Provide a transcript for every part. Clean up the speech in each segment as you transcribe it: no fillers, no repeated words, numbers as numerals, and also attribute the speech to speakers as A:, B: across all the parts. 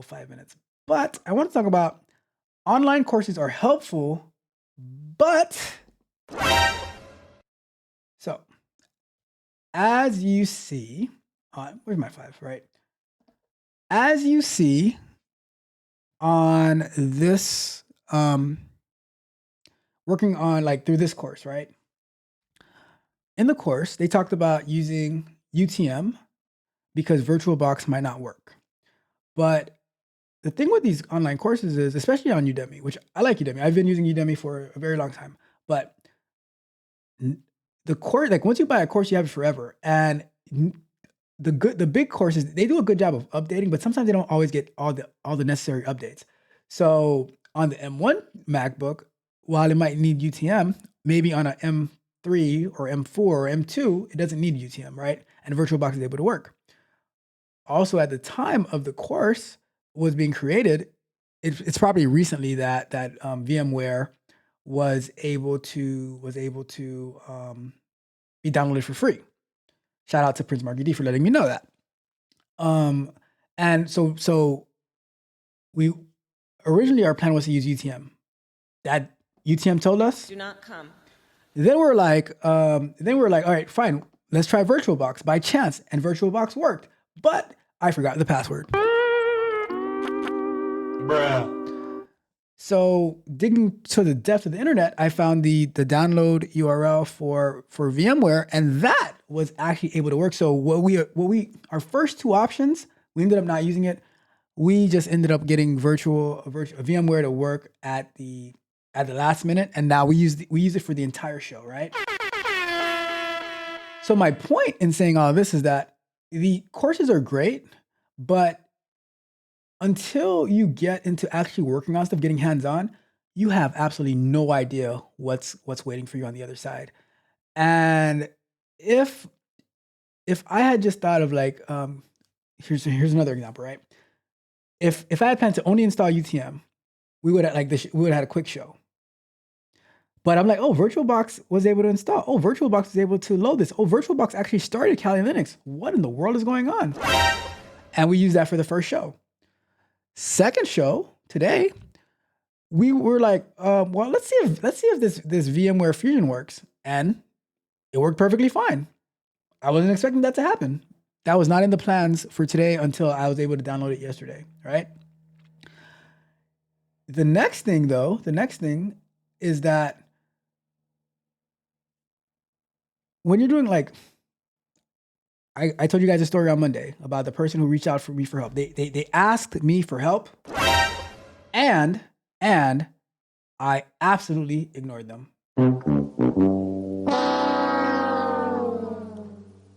A: 5 minutes. But I want to talk about online courses are helpful, but so as you see, where's my 5, right? As you see on this, working on like through this course, right? In the course, they talked about using UTM because VirtualBox might not work. But the thing with these online courses is, especially on Udemy, which I like Udemy. I've been using Udemy for a very long time. But the course, like once you buy a course, you have it forever. And the big courses, they do a good job of updating, but sometimes they don't always get all the necessary updates. So on the M1 MacBook, while it might need UTM, maybe on a M3 or M4 or M2, it doesn't need UTM, right? And VirtualBox is able to work. Also, at the time of the course was being created, it's probably recently that VMware was able to be downloaded for free. Shout out to Prince Marky D for letting me know that. And so we originally our plan was to use UTM. That UTM told us
B: do not come.
A: Then we're like, all right, fine, let's try VirtualBox by chance, and VirtualBox worked, but I forgot the password.
C: Bruh.
A: So digging to the depth of the internet, I found the download URL for VMware, and that was actually able to work. So our first two options, we ended up not using it. We just ended up getting VMware to work at the last minute, and now we use it for the entire show, right? So my point in saying all of this is that the courses are great, but until you get into actually working on stuff, getting hands-on, you have absolutely no idea what's waiting for you on the other side. And if I had just thought of like, here's another example, right? If I had planned to only install UTM, we would have had a quick show. But I'm like, oh, VirtualBox was able to install. Oh, VirtualBox was able to load this. Oh, VirtualBox actually started Kali Linux. What in the world is going on? And we used that for the first show. Second show today, we were like, well, let's see if this VMware Fusion works, and it worked perfectly fine. I wasn't expecting that to happen. That was not in the plans for today until I was able to download it yesterday, right? The next thing is that when you're doing like, I told you guys a story on Monday about the person who reached out for me for help. They asked me for help, and I absolutely ignored them.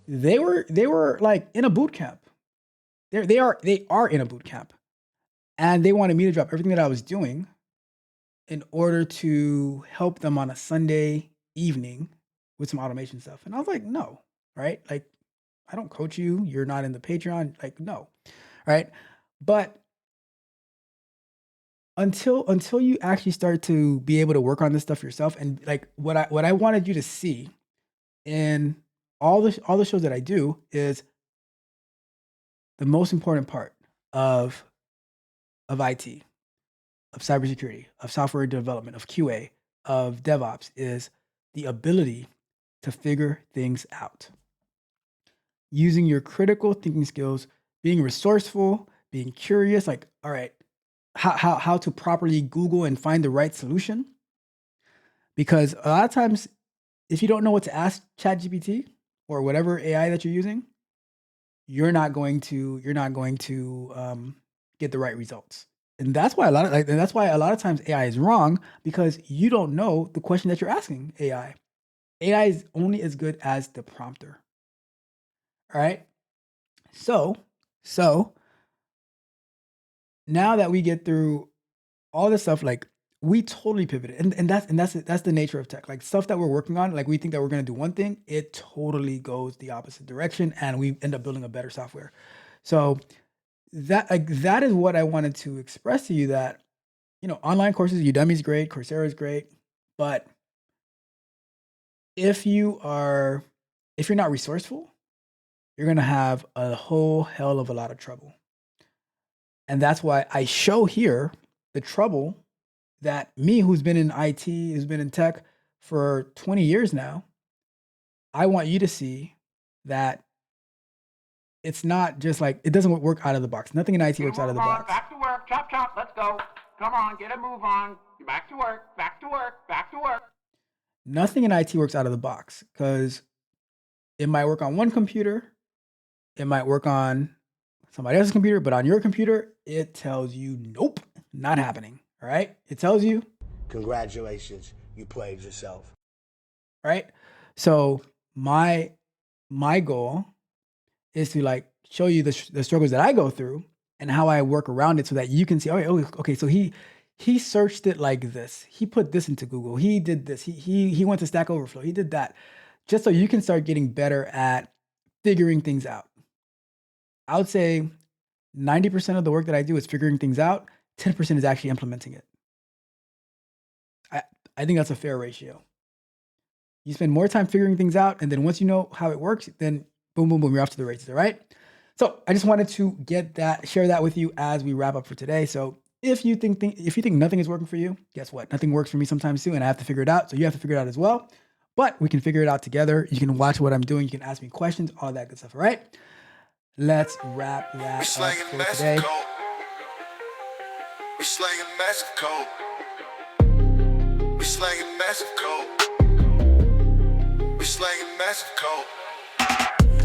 A: They were like in a boot camp. They are in a boot camp, and they wanted me to drop everything that I was doing in order to help them on a Sunday evening with some automation stuff. And I was like, no, right? Like, I don't coach you. You're not in the Patreon. Like, no, right? But until you actually start to be able to work on this stuff yourself, and like what I wanted you to see in all the shows that I do is the most important part of IT, of cybersecurity, of software development, of QA, of DevOps is the ability to figure things out. Using your critical thinking skills, being resourceful, being curious, like, all right, how to properly Google and find the right solution. Because a lot of times, if you don't know what to ask ChatGPT or whatever AI that you're using, you're not going to get the right results. And that's why a lot of times AI is wrong, because you don't know the question that you're asking AI. AI is only as good as the prompter. All right. So now that we get through all this stuff, like we totally pivoted, and that's the nature of tech. Like stuff that we're working on, like we think that we're going to do one thing, it totally goes the opposite direction, and we end up building a better software. So that is what I wanted to express to you, that online courses, Udemy's great, Coursera is great, but if you're not resourceful, you're going to have a whole hell of a lot of trouble. And that's why I show here the trouble that me, who's been in IT, who's been in tech for 20 years now, I want you to see that it's not just like it doesn't work out of the box. Nothing in IT works out of the box.
B: Back to work, chop, chop, let's go. Come on, get a move on. Back to work, back to work, back to work.
A: Nothing in IT works out of the box because it might work on one computer, it might work on somebody else's computer, but on your computer, it tells you, nope, not happening. All right. It tells you,
C: congratulations, you played yourself.
A: Right. So my goal is to like show you the struggles that I go through and how I work around it so that you can see, oh, okay, so he searched it like this. He put this into Google. He did this. He went to Stack Overflow. He did that. Just so you can start getting better at figuring things out. I would say 90% of the work that I do is figuring things out. 10% is actually implementing it. I think that's a fair ratio. You spend more time figuring things out, and then once you know how it works, then boom, boom, boom, you're off to the races, all right? So I just wanted to share that with you as we wrap up for today. So if you think nothing is working for you, guess what? Nothing works for me sometimes too, and I have to figure it out. So you have to figure it out as well. But we can figure it out together. You can watch what I'm doing. You can ask me questions, all that good stuff, all right? Let's wrap that up for today.
D: We slanging Mexico. We slanging Mexico. We slanging Mexico.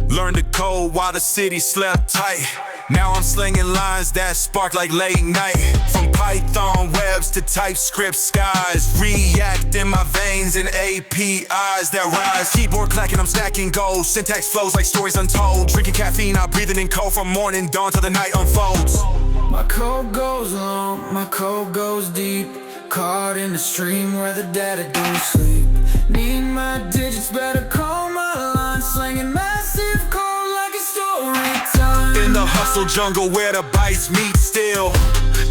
D: Learned the code while the city slept tight. Now I'm slinging lines that spark like late night. From Python webs to TypeScript skies. React in my veins and APIs that rise. Keyboard clacking, I'm stacking gold. Syntax flows like stories untold. Drinking caffeine, I'm breathing in cold from morning dawn till the night unfolds.
E: My code goes long, my code goes deep. Caught in the stream where the data don't sleep. Need my digits, better call my line. Slinging massive code like a story time.
D: In the hustle jungle where the bites meet still.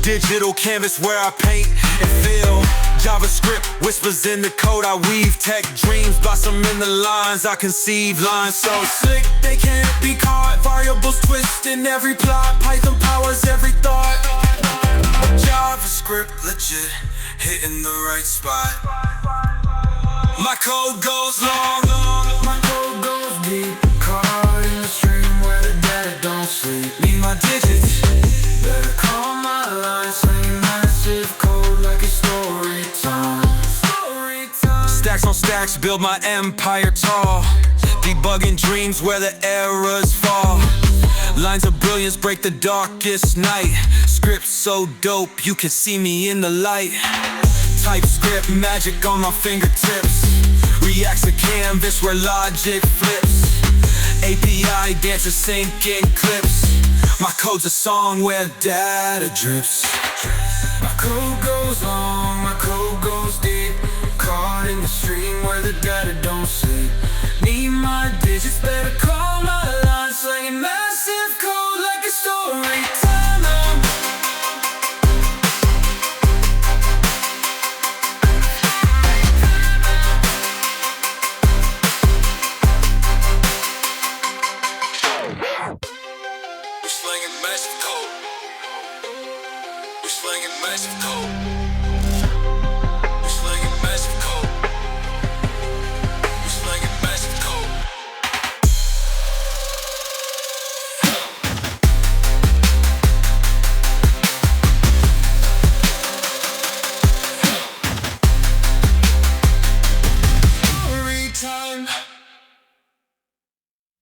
D: Digital canvas where I paint and fill. JavaScript whispers in the code I weave. Tech dreams blossom in the lines I conceive. Lines so
E: Slick, they can't be caught. Variables twist in every plot. Python powers every thought. JavaScript legit, hitting the right spot. My code goes long, my code goes deep. Caught in the stream where the data don't sleep. Need my digits, better call my line. Slinging massive code like a story time.
D: stacks on stacks, build my empire tall. Debugging dreams where the errors fall. Lines of brilliance break the darkest night. Script so dope, you can see me in the light. TypeScript magic on my fingertips. Reacts to canvas where logic flips. API dances syncing clips. My code's a song where data drips.
E: My code goes long, my code goes deep. Caught in the stream where the data don't sleep. Need my digits, better call my line. Slinging massive code like a story time.
D: We're slinging massive code.